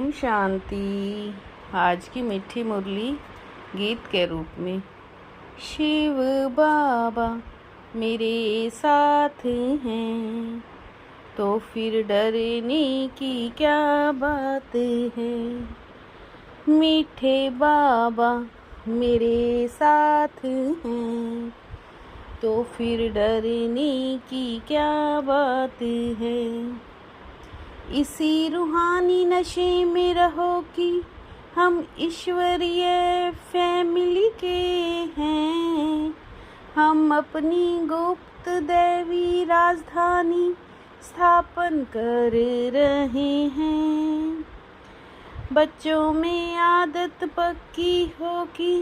ओम शांति। आज की मीठी मुरली गीत के रूप में। शिव बाबा मेरे साथ हैं तो फिर डरने की क्या बात है। मीठे बाबा मेरे साथ हैं तो फिर डरने की क्या बात है। इसी रूहानी नशे में रहो कि हम ईश्वरीय फैमिली के हैं। हम अपनी गुप्त दैवी राजधानी स्थापन कर रहे हैं। बच्चों में आदत पक्की हो कि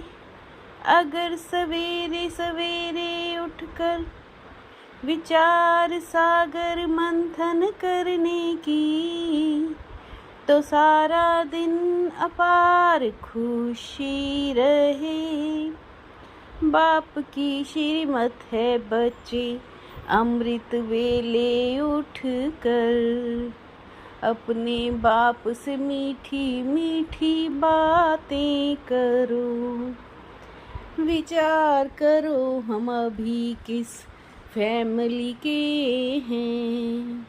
अगर सवेरे सवेरे उठकर विचार सागर मंथन करने की तो सारा दिन अपार खुशी रहे। बाप की श्रीमत है बच्चे अमृत वेले उठकर अपने बाप से मीठी मीठी बातें करो। विचार करो हम अभी किस फैमिली के हैं।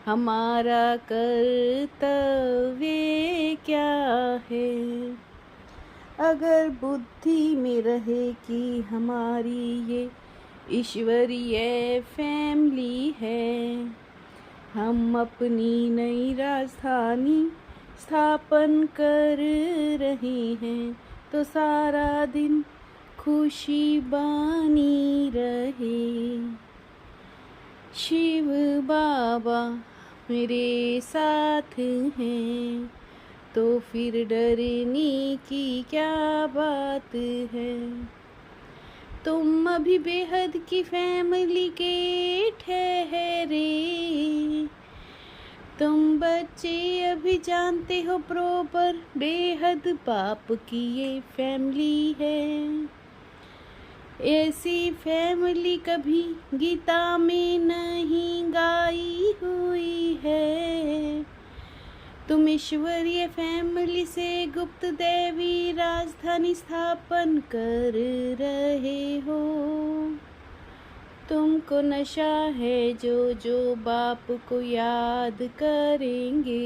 हमारा कर्तव्य क्या है। अगर बुद्धि में रहे कि हमारी ये ईश्वरीय फैमिली है, हम अपनी नई राजधानी स्थापन कर रहे हैं तो सारा दिन खुशी बनी रहे। शिव बाबा मेरे साथ हैं तो फिर डरने की क्या बात है। तुम अभी बेहद की फैमिली के ठहरे। तुम बच्चे अभी जानते हो प्रॉपर बेहद बाप की ये फैमिली है। ऐसी फैमिली कभी गीता में नहीं गाई हुई है। तुम ईश्वरीय फैमिली से गुप्त देवी राजधानी स्थापन कर रहे हो। तुमको नशा है जो जो बाप को याद करेंगे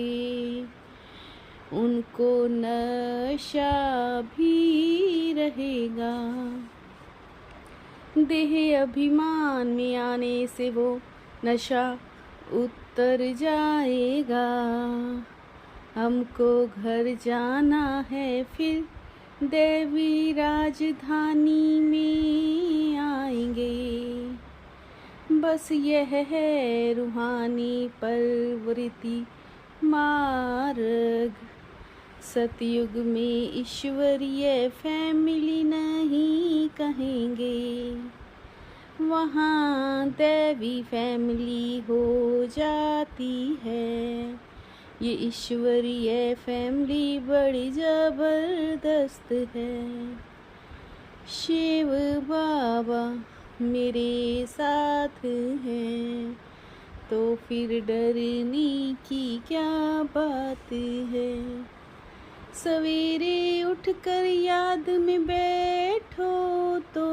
उनको नशा भी रहेगा। देह अभिमान में आने से वो नशा उतर जाएगा। हमको घर जाना है फिर देवी राजधानी में आएंगे। बस यह है रूहानी प्रवृत्ति मार्ग। सतयुग में ईश्वरीय फैमिली नहीं कहेंगे, वहाँ दैवी फैमिली हो जाती है। ये ईश्वरीय फैमिली बड़ी जबरदस्त है। शिव बाबा मेरे साथ हैं तो फिर डरने की क्या बात है। सवेरे उठकर याद में बैठो तो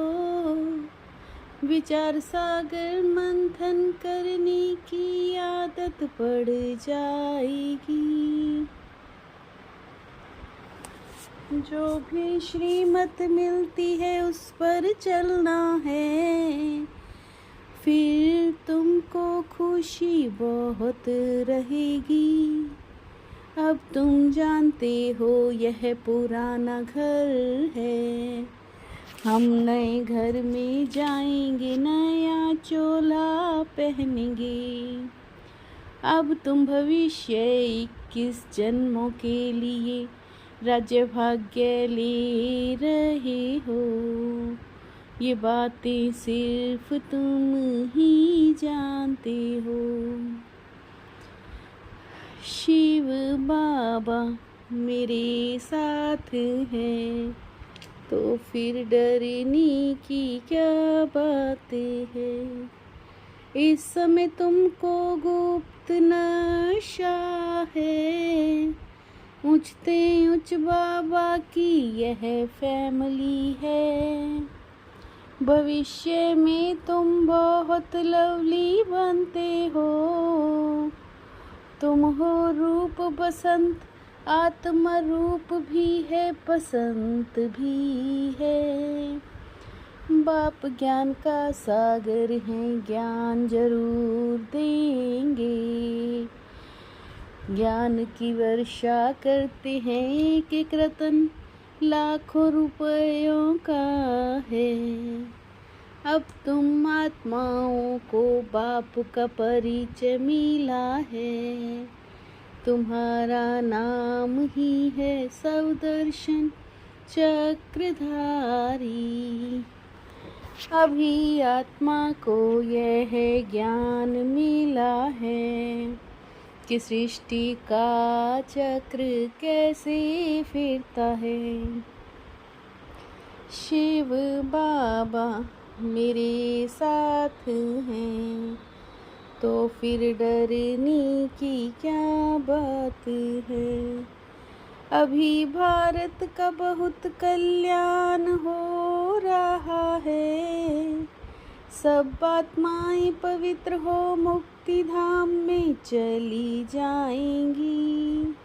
विचार सागर मंथन करने की आदत पड़ जाएगी। जो भी श्रीमत मिलती है उस पर चलना है, फिर तुमको खुशी बहुत रहेगी। अब तुम जानते हो यह पुराना घर है। हम नए घर में जाएंगे, नया चोला पहनेंगे। अब तुम भविष्य 21 जन्मों के लिए राज्य भाग्य ले रहे हो। ये बातें सिर्फ तुम ही जानते हो। शिव बाबा मेरे साथ हैं तो फिर डरने की क्या बात है। इस समय तुमको गुप्त नशा है ऊंचते ऊंच बाबा की यह फैमिली है। भविष्य में तुम बहुत लवली बनते हो। तुम हो रूप बसंत, आत्मा रूप भी है, बसंत भी है। बाप ज्ञान का सागर है, ज्ञान जरूर देंगे। ज्ञान की वर्षा करते हैं, एक एक रतन लाखों रुपयों का है। अब तुम आत्माओं को बाप का परिचय मिला है। तुम्हारा नाम ही है सवदर्शन चक्रधारी। अभी आत्मा को यह ज्ञान मिला है कि सृष्टि का चक्र कैसे फिरता है। शिव बाबा मेरे साथ हैं, तो फिर डरने की क्या बात है। अभी भारत का बहुत कल्याण हो रहा है। सब आत्माएं पवित्र हो मुक्ति धाम में चली जाएंगी।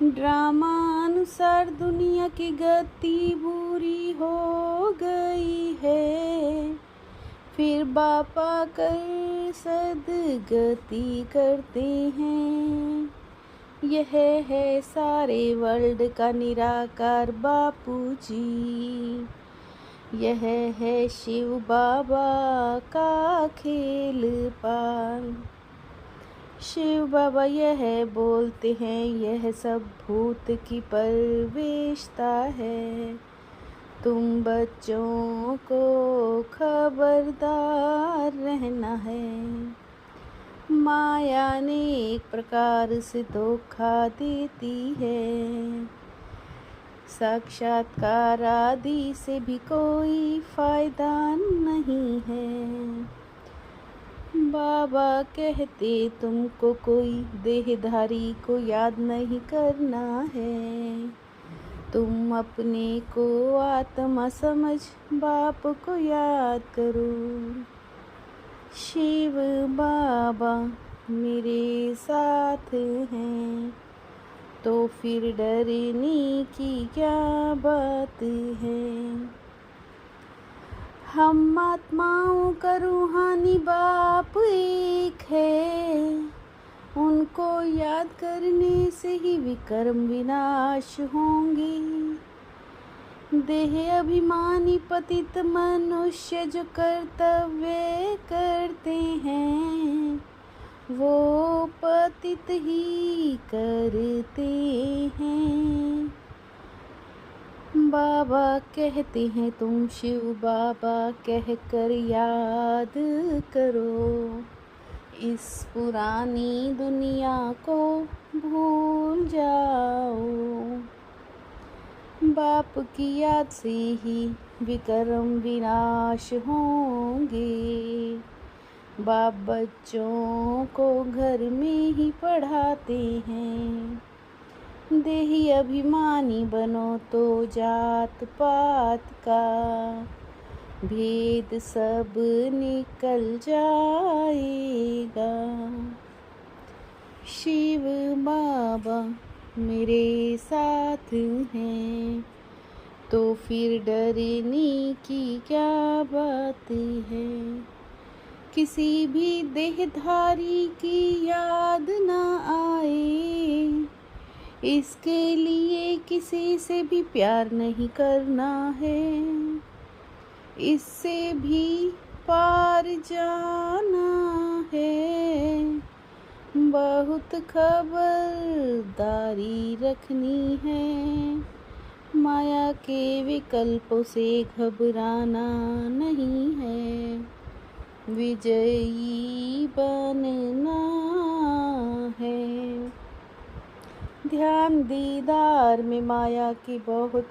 ड्रामा अनुसार दुनिया की गति बुरी हो गई है। फिर बापा कर सदगति करते हैं। यह है सारे वर्ल्ड का निराकार बापू जी। यह है शिव बाबा का खेल पाल। शिव बाबा यह बोलते हैं, यह सब भूत की परवेशता है। तुम बच्चों को खबरदार रहना है। माया ने एक प्रकार से धोखा देती है। साक्षात्कार आदि से भी कोई फायदा नहीं है। बाबा कहते तुमको कोई देहधारी को याद नहीं करना है। तुम अपने को आत्मा समझ बाप को याद करो। शिव बाबा मेरे साथ हैं, तो फिर डरने की क्या बात है। हम आत्माओं का रूहानी बाप एक है। उनको याद करने से ही विकर्म विनाश होंगे। देह अभिमानी पतित मनुष्य जो कर्तव्य करते हैं, वो पतित ही करते हैं। बाबा कहते हैं तुम शिव बाबा कहकर याद करो। इस पुरानी दुनिया को भूल जाओ। बाप की याद से ही विकर्म विनाश होंगे। बाप बच्चों को घर में ही पढ़ाते हैं। देही अभिमानी बनो तो जात पात का भेद सब निकल जाएगा। शिव बाबा मेरे साथ हैं, तो फिर डरने की क्या बात है। किसी भी देहधारी की याद न आए, इसके लिए किसी से भी प्यार नहीं करना है। इससे भी पार जाना है। बहुत खबरदारी रखनी है। माया के विकल्पों से घबराना नहीं है। विजयी बनना है। ध्यान दीदार में माया की बहुत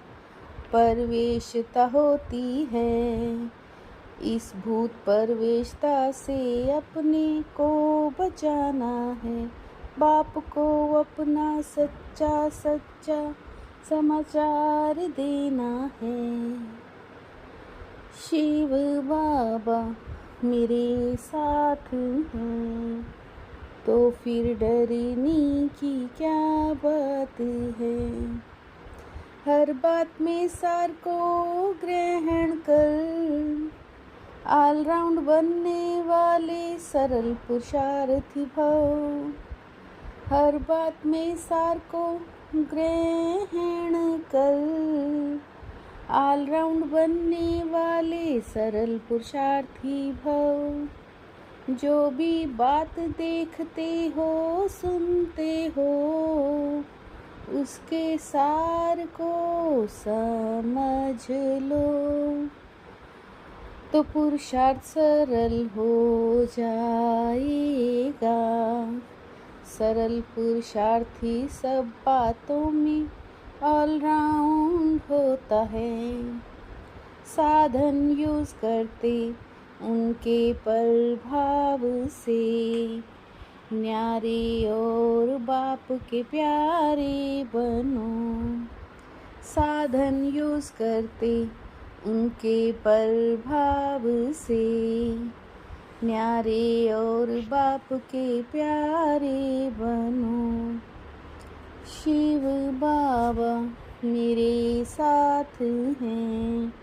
परवेशता होती है। इस भूत परवेशता से अपने को बचाना है। बाप को अपना सच्चा सच्चा समाचार देना है। शिव बाबा मेरे साथ हैं, तो फिर डरने की क्या बात है। हर बात में सार को ग्रहण कर, ऑलराउंड बनने वाले सरल पुरुषार्थी भव। हर बात में सार को ग्रहण कर, ऑलराउंड बनने वाले सरल पुरुषार्थी भव। जो भी बात देखते हो सुनते हो, उसके सार को समझ लो, तो पुरुषार्थ सरल हो जाएगा। सरल पुरुषार्थी सब बातों में ऑलराउंड होता है। साधन यूज करते उनके प्रभाव से, न्यारे और बाप के प्यारे बनो। साधन यूज करते उनके प्रभाव से, न्यारे और बाप के प्यारे बनो। शिव बाबा मेरे साथ हैं,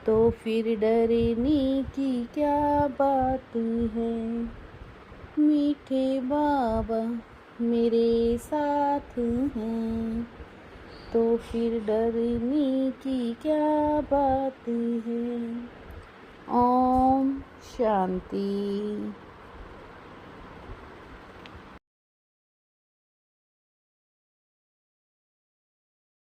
तो फिर डरने की क्या बात है। मीठे बाबा मेरे साथ हैं, तो फिर डरने की क्या बात है। ओम शांति।